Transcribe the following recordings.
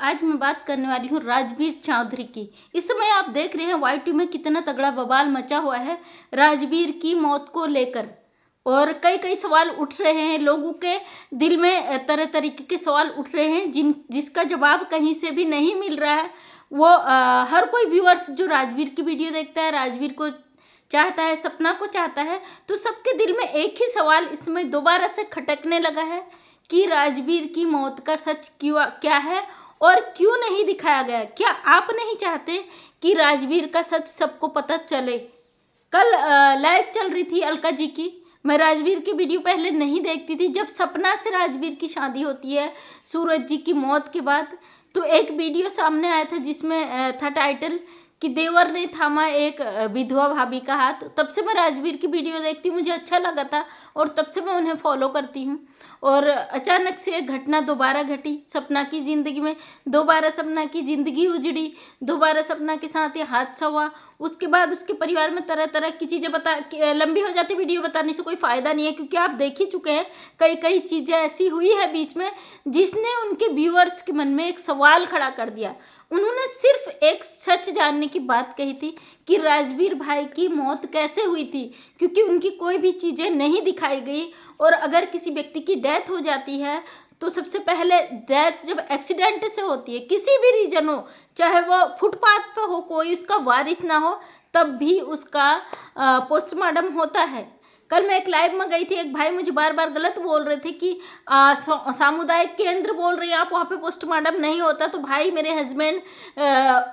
आज मैं बात करने वाली हूँ राजवीर चौधरी की। इस समय आप देख रहे हैं वाई में कितना तगड़ा बवाल मचा हुआ है राजवीर की मौत को लेकर, और कई कई सवाल उठ रहे हैं लोगों के दिल में, तरह तरीके के सवाल उठ रहे हैं जिसका जवाब कहीं से भी नहीं मिल रहा है। वो हर कोई व्यूअर्स जो राजवीर की वीडियो देखता है, राजवीर को चाहता है, सपना को चाहता है, तो सबके दिल में एक ही सवाल इस समय दोबारा से खटकने लगा है कि राजवीर की मौत का सच क्या है और क्यों नहीं दिखाया गया। क्या आप नहीं चाहते कि राजवीर का सच सबको पता चले? कल लाइव चल रही थी अलका जी की। मैं राजवीर की वीडियो पहले नहीं देखती थी। जब सपना से राजवीर की शादी होती है सूरज जी की मौत के बाद, तो एक वीडियो सामने आया था जिसमें था टाइटल कि देवर ने थामा एक विधवा भाभी का हाथ। तब से मैं राजवीर की वीडियो देखती हूँ, मुझे अच्छा लगा था और तब से मैं उन्हें फॉलो करती हूँ। और अचानक से एक घटना दोबारा घटी सपना की ज़िंदगी में। दोबारा सपना की ज़िंदगी उजड़ी, दोबारा सपना के साथ ये हादसा हुआ। उसके बाद उसके परिवार में तरह तरह की चीज़ें लंबी हो जाती वीडियो बताने से कोई फ़ायदा नहीं है, क्योंकि आप देख ही चुके हैं कई कई चीज़ें ऐसी हुई है बीच में जिसने उनके व्यूअर्स के मन में एक सवाल खड़ा कर दिया। उन्होंने सिर्फ एक सच जानने की बात कही थी कि राजवीर भाई की मौत कैसे हुई थी, क्योंकि उनकी कोई भी चीज़ें नहीं दिखाई गई। और अगर किसी व्यक्ति की डेथ हो जाती है तो सबसे पहले डेथ जब एक्सीडेंट से होती है, किसी भी रीजन हो, चाहे वो फुटपाथ पे हो, कोई उसका वारिस ना हो, तब भी उसका पोस्टमार्टम होता है। कल मैं एक लाइव में गई थी, एक भाई मुझे बार बार गलत बोल रहे थे कि सामुदायिक केंद्र बोल रही हैं आप, वहाँ पे पोस्टमार्टम नहीं होता। तो भाई मेरे हस्बैंड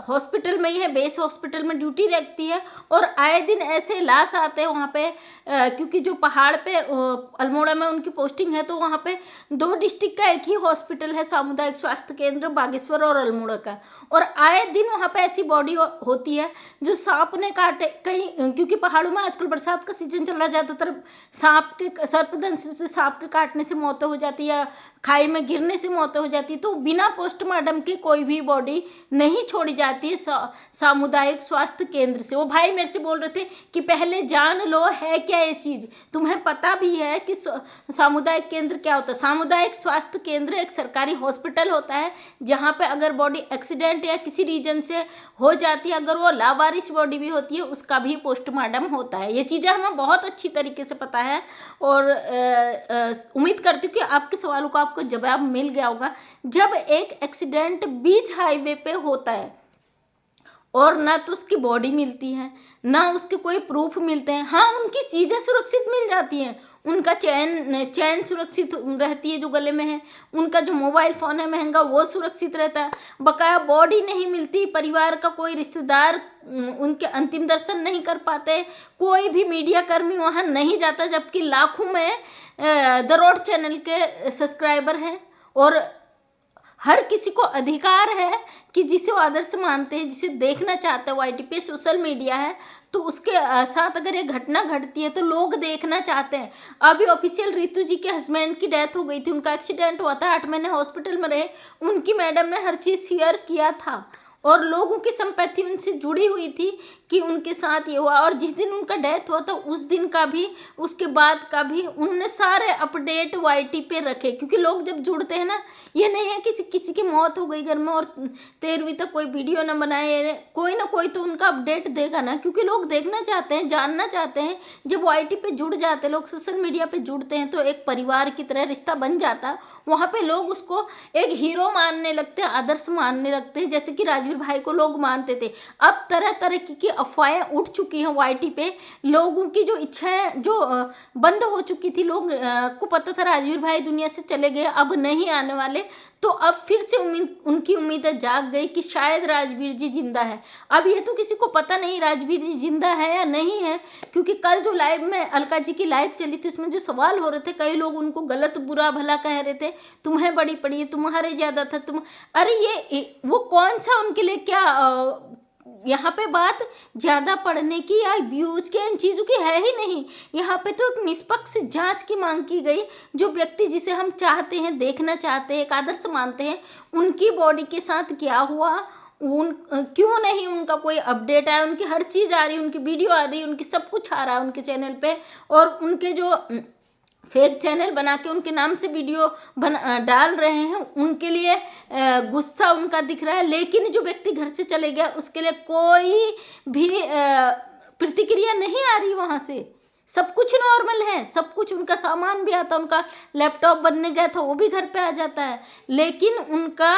हॉस्पिटल में ही है, बेस हॉस्पिटल में ड्यूटी रखती है, और आए दिन ऐसे लाश आते हैं वहाँ पे, क्योंकि जो पहाड़ पे अल्मोड़ा में उनकी पोस्टिंग है, तो वहाँ पे 2 डिस्ट्रिक्ट का एक ही हॉस्पिटल है, सामुदायिक स्वास्थ्य केंद्र बागेश्वर और अल्मोड़ा का। और आए दिन वहाँ पे ऐसी बॉडी होती है जो सांप ने काटे, कहीं क्योंकि पहाड़ों में आजकल बरसात का सीजन चल रहा है, ज़्यादातर सांप के सर्पदंश से सांप के काटने से मौतें हो जाती है या खाई में गिरने से मौतें हो जाती है। तो बिना पोस्टमार्टम के कोई भी बॉडी नहीं छोड़ी जाती है सामुदायिक स्वास्थ्य केंद्र से। वो भाई मेरे से बोल रहे थे कि पहले जान लो है क्या ये चीज़, तुम्हें पता भी है कि सामुदायिक केंद्र क्या होता है? सामुदायिक स्वास्थ्य केंद्र एक सरकारी हॉस्पिटल होता है जहाँ पे अगर बॉडी एक्सीडेंट या किसी रीजन से हो जाती है, अगर वो लावारिस बॉडी भी होती है, उसका भी पोस्टमार्टम होता है। ये चीज़ें हमें बहुत अच्छी तरीके से पता है, और उम्मीद करती हूँ कि आपके सवालों का आपको जवाब मिल गया होगा। जब एक एक्सीडेंट बीच हाईवे पे होता है और ना तो उसकी बॉडी मिलती है, ना उसके कोई प्रूफ मिलते हैं, हाँ उनकी चीज़ें सुरक्षित मिल जाती हैं, उनका चैन सुरक्षित रहती है जो गले में है, उनका जो मोबाइल फ़ोन है महंगा वो सुरक्षित रहता है, बकाया बॉडी नहीं मिलती, परिवार का कोई रिश्तेदार उनके अंतिम दर्शन नहीं कर पाते, कोई भी मीडिया कर्मी वहाँ नहीं जाता, जबकि लाखों में द रोड चैनल के सब्सक्राइबर हैं। और हर किसी को अधिकार है कि जिसे वो आदर्श मानते हैं, जिसे देखना चाहते हैं, वो वाईटी पे सोशल मीडिया है, तो उसके साथ अगर ये घटना घटती है तो लोग देखना चाहते हैं। अभी ऑफिशियल रितु जी के हस्बैंड की डेथ हो गई थी, उनका एक्सीडेंट हुआ था, 8 महीने हॉस्पिटल में रहे, उनकी मैडम ने हर चीज़ शेयर किया था और लोगों की संपत्ति उनसे जुड़ी हुई थी कि उनके साथ ये हुआ। और जिस दिन उनका डेथ हुआ था उस दिन का भी, उसके बाद का भी उन्होंने सारे अपडेट वाईटी पे रखे, क्योंकि लोग जब जुड़ते हैं ना, ये नहीं है कि किसी की मौत हो गई घर में और 13वीं तक कोई वीडियो ना बनाए, कोई ना कोई तो उनका अपडेट देगा ना, क्योंकि लोग देखना चाहते हैं, जानना चाहते हैं। जब वाईटी पे जुड़ जाते हैं लोग, सोशल मीडिया पे जुड़ते हैं, तो एक परिवार की तरह रिश्ता बन जाता है। वहाँ पे लोग उसको एक हीरो मानने लगते हैं, आदर्श मानने लगते हैं, जैसे कि राजवीर भाई को लोग मानते थे। अब तरह तरह की अफवाहें उठ चुकी हैं वाईटी पे, लोगों की जो इच्छाएं जो बंद हो चुकी थी, लोग को पता था राजवीर भाई दुनिया से चले गए, अब नहीं आने वाले, तो अब फिर से उनकी उम्मीदें जाग गई कि शायद राजवीर जी जिंदा है। अब ये तो किसी को पता नहीं राजवीर जी जिंदा है या नहीं है, क्योंकि कल जो लाइव में अलका जी की लाइव चली थी उसमें जो सवाल हो रहे थे, कई लोग उनको गलत बुरा भला कह रहे थे, तुम्हें बड़ी पड़ी है, तुम्हारे ज़्यादा था, तुम, अरे ये वो कौन सा उनके लिए क्या यहाँ पे बात ज़्यादा पढ़ने की या व्यूज के इन चीज़ों की है ही नहीं। यहाँ पे तो एक निष्पक्ष जांच की मांग की गई। जो व्यक्ति जिसे हम चाहते हैं, देखना चाहते हैं, एक आदर्श मानते हैं, उनकी बॉडी के साथ क्या हुआ, क्यों नहीं उनका कोई अपडेट आया, उनकी हर चीज़ आ रही, उनकी वीडियो आ रही, उनकी सब कुछ आ रहा है उनके चैनल पे, और उनके जो फेक चैनल बना के उनके नाम से वीडियो डाल रहे हैं, उनके लिए गुस्सा उनका दिख रहा है। लेकिन जो व्यक्ति घर से चले गया उसके लिए कोई भी प्रतिक्रिया नहीं आ रही वहाँ से, सब कुछ नॉर्मल है, सब कुछ, उनका सामान भी आता, उनका लैपटॉप बनने गया था वो भी घर पे आ जाता है। लेकिन उनका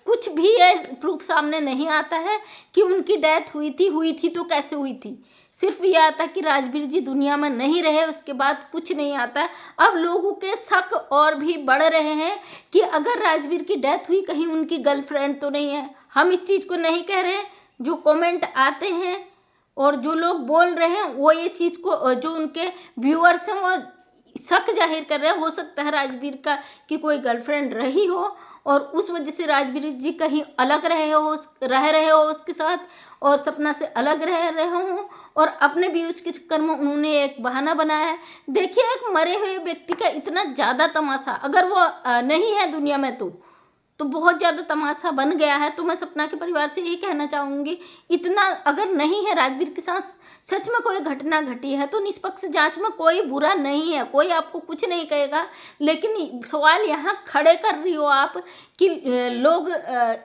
कुछ भी प्रूफ सामने नहीं आता है कि उनकी डेथ हुई थी तो कैसे हुई थी। सिर्फ ये आता कि राजवीर जी दुनिया में नहीं रहे, उसके बाद कुछ नहीं आता है। अब लोगों के शक और भी बढ़ रहे हैं कि अगर राजवीर की डेथ हुई कहीं उनकी गर्लफ्रेंड तो नहीं है। हम इस चीज़ को नहीं कह रहे, जो कमेंट आते हैं और जो लोग बोल रहे हैं वो ये चीज़ को, जो उनके व्यूअर्स हैं वो शक जाहिर कर रहे हैं। हो सकता है राजवीर का कि कोई गर्लफ्रेंड रही हो और उस वजह से राजवीर जी कहीं अलग रह रहे हो उसके साथ, और सपना से अलग रह रहे हों और अपने व्यूज के चक्कर में उन्होंने एक बहाना बनाया है। देखिए, एक मरे हुए व्यक्ति का इतना ज़्यादा तमाशा, अगर वो नहीं है दुनिया में तो बहुत ज़्यादा तमाशा बन गया है। तो मैं सपना के परिवार से यही कहना चाहूँगी, इतना अगर नहीं है राजवीर के साथ सच में कोई घटना घटी है तो निष्पक्ष जांच में कोई बुरा नहीं है, कोई आपको कुछ नहीं कहेगा। लेकिन सवाल यहाँ खड़े कर रही हो आप कि लोग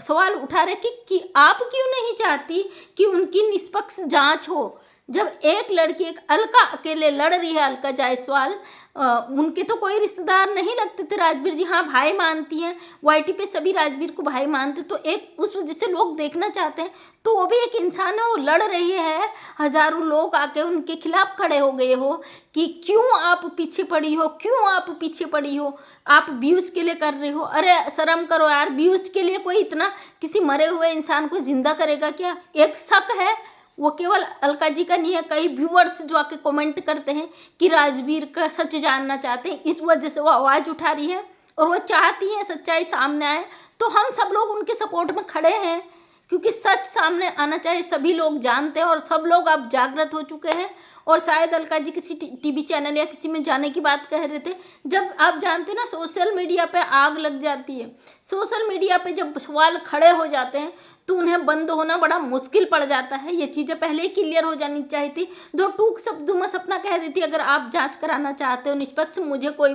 सवाल उठा रहे कि आप क्यों नहीं चाहती कि उनकी निष्पक्ष जांच हो। जब एक लड़की, एक अलका अकेले लड़ रही है, अलका जायसवाल, उनके तो कोई रिश्तेदार नहीं लगते थे राजवीर जी, हाँ भाई मानती हैं, वाईटी पे सभी राजवीर को भाई मानते, तो एक उस वजह से लोग देखना चाहते हैं। तो वो भी एक इंसान है, वो लड़ रही है, हजारों लोग आके उनके खिलाफ खड़े हो गए हो कि क्यों आप पीछे पड़ी हो, क्यों आप पीछे पड़ी हो, आप व्यूज के लिए कर रही हो। अरे शर्म करो यार, व्यूज के लिए कोई इतना किसी मरे हुए इंसान को जिंदा करेगा क्या। एक शक है, वो केवल अलका जी का नहीं है, कई व्यूअर्स जो आके कमेंट करते हैं कि राजवीर का सच जानना चाहते हैं, इस वजह से वो आवाज़ उठा रही है और वो चाहती है सच्चाई सामने आए। तो हम सब लोग उनके सपोर्ट में खड़े हैं, क्योंकि सच सामने आना चाहिए, सभी लोग जानते हैं और सब लोग अब जागृत हो चुके हैं। और शायद अलका जी किसी टीवी चैनल या किसी में जाने की बात कह रहे थे। जब आप जानते ना सोशल मीडिया पे आग लग जाती है, सोशल मीडिया पे जब सवाल खड़े हो जाते हैं तो उन्हें बंद होना बड़ा मुश्किल पड़ जाता है। ये चीज़ें पहले ही क्लियर हो जानी चाहिए थी। दो टूक शब्दों में सपना कह रही थी, अगर आप जांच कराना चाहते हो निष्पक्ष, मुझे कोई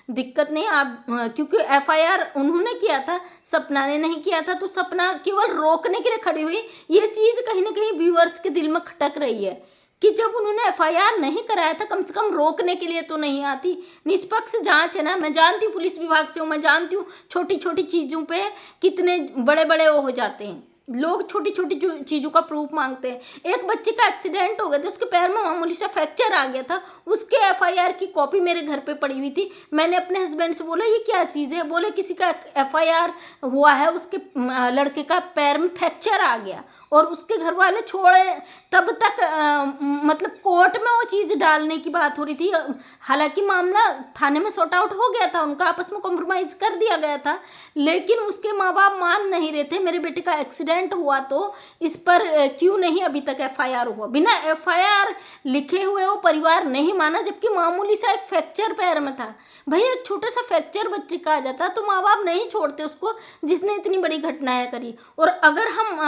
दिक्कत नहीं, आप, क्योंकि एफआईआर उन्होंने किया था, सपना ने नहीं किया था, तो सपना केवल रोकने के लिए खड़ी हुई। ये चीज़ कहीं ना कहीं व्यूअर्स के दिल में खटक रही है कि जब उन्होंने एफआईआर नहीं कराया था, कम से कम रोकने के लिए तो नहीं आती। निष्पक्ष जांच है ना, मैं जानती हूँ पुलिस विभाग से हूँ, मैं जानती हूँ छोटी छोटी चीज़ों पे कितने बड़े बड़े वो हो जाते हैं, लोग छोटी छोटी चीज़ों का प्रूफ मांगते हैं। एक बच्चे का एक्सीडेंट हो गया था, उसके पैर में मामूली सा फ्रैक्चर आ गया था, उसके एफआईआर की कॉपी मेरे घर पे पड़ी हुई थी। मैंने अपने हस्बैंड से बोला ये क्या चीज़ है, बोले किसी का एफआईआर हुआ है, उसके लड़के का पैर में फ्रैक्चर आ गया और उसके घर वाले छोड़े, तब तक मतलब कोर्ट में वो चीज़ डालने की बात हो रही थी। हालांकि मामला थाने में सॉर्ट आउट हो गया था, उनका आपस में कॉम्प्रोमाइज़ कर दिया गया था, लेकिन उसके माँ बाप मान नहीं रहे थे। मेरे बेटे का एक्सीडेंट हुआ तो इस पर क्यों नहीं अभी तक एफआईआर हुआ। बिना एफआईआर लिखे हुए वो परिवार नहीं माना, जबकि मामूली सा एक फ्रैक्चर पैर में था। भैया एक छोटा सा फ्रैक्चर बच्चे का आ जाता तो माँ बाप नहीं छोड़ते उसको, जिसने इतनी बड़ी घटनाएं करी। और अगर हम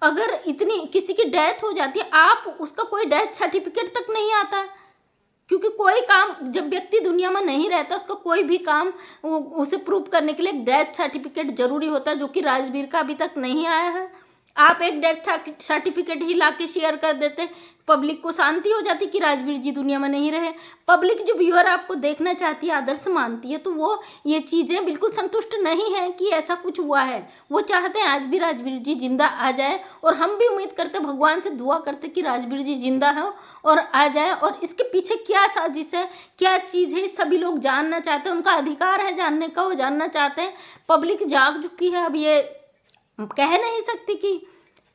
अगर इतनी किसी की डेथ हो जाती है, आप उसका कोई डेथ सर्टिफिकेट तक नहीं आता, क्योंकि कोई काम जब व्यक्ति दुनिया में नहीं रहता, उसका कोई भी काम उसे प्रूव करने के लिए डेथ सर्टिफिकेट जरूरी होता है, जो कि राजवीर का अभी तक नहीं आया है। आप एक डेथ सर्टिफिकेट ही ला के शेयर कर देते, पब्लिक को शांति हो जाती कि राजवीर जी दुनिया में नहीं रहे। पब्लिक जो व्यूअर आपको देखना चाहती है, आदर्श मानती है, तो वो ये चीज़ें बिल्कुल संतुष्ट नहीं है कि ऐसा कुछ हुआ है। वो चाहते हैं आज भी राजवीर जी जिंदा आ जाए, और हम भी उम्मीद करते भगवान से दुआ करते कि राजवीर जी जिंदा हो और आ जाए। और इसके पीछे क्या साजिश है, क्या चीज़ है, सभी लोग जानना चाहते हैं, उनका अधिकार है जानने का, वो जानना चाहते हैं। पब्लिक जाग चुकी है, अब ये कह नहीं सकती कि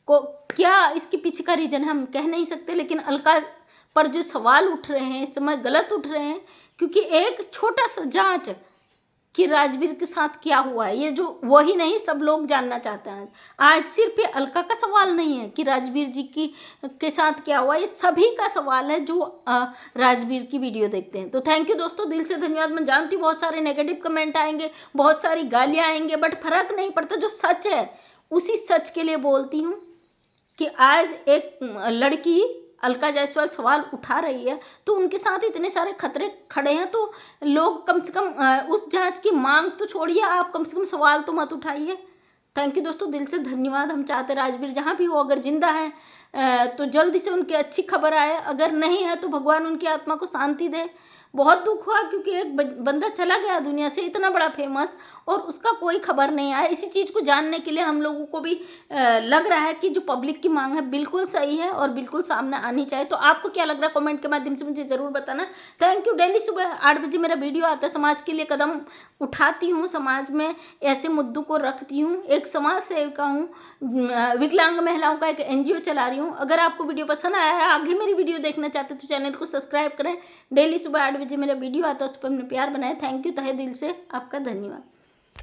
क्या इसके पीछे का रीज़न हम कह नहीं सकते, लेकिन अलका पर जो सवाल उठ रहे हैं इस समय गलत उठ रहे हैं, क्योंकि एक छोटा सा जांच कि राजवीर के साथ क्या हुआ है, ये जो वही नहीं सब लोग जानना चाहते हैं। आज सिर्फ ये अलका का सवाल नहीं है कि राजवीर जी के साथ क्या हुआ, ये सभी का सवाल है जो राजवीर की वीडियो देखते हैं। तो थैंक यू दोस्तों, दिल से धन्यवाद। मैं जानती हूँ बहुत सारे नेगेटिव कमेंट आएंगे, बहुत सारी गालियाँ आएंगे, बट फर्क नहीं पड़ता, जो सच है उसी सच के लिए बोलती हूँ कि आज एक लड़की अलका जायसवाल सवाल उठा रही है तो उनके साथ इतने सारे खतरे खड़े हैं, तो लोग कम से कम उस जांच की मांग तो छोड़िए, आप कम से कम सवाल तो मत उठाइए। थैंक यू दोस्तों, दिल से धन्यवाद। हम चाहते राजवीर जहाँ भी हो, अगर जिंदा है तो जल्दी से उनकी अच्छी खबर आए, अगर नहीं है तो भगवान उनकी आत्मा को शांति दे। बहुत दुख हुआ क्योंकि एक बंदा चला गया दुनिया से, इतना बड़ा फेमस, और उसका कोई खबर नहीं आया। इसी चीज़ को जानने के लिए हम लोगों को भी लग रहा है कि जो पब्लिक की मांग है बिल्कुल सही है और बिल्कुल सामने आनी चाहिए। तो आपको क्या लग रहा है कमेंट के माध्यम से मुझे ज़रूर बताना। Thank you. डेली सुबह 8 बजे मेरा वीडियो आता है, समाज के लिए कदम उठाती हूँ, समाज में ऐसे मुद्दों को रखती हूँ, एक समाज सेविका हूँ, विकलांग महिलाओं का एक NGO चला रही हूँ। अगर आपको वीडियो पसंद आया है, आगे मेरी वीडियो देखना चाहते हैं तो चैनल को सब्सक्राइब करें। डेली सुबह 8 बजे मेरा वीडियो आता है, उस पर अपने प्यार बनाए। थैंक यू, तहे दिल से आपका धन्यवाद।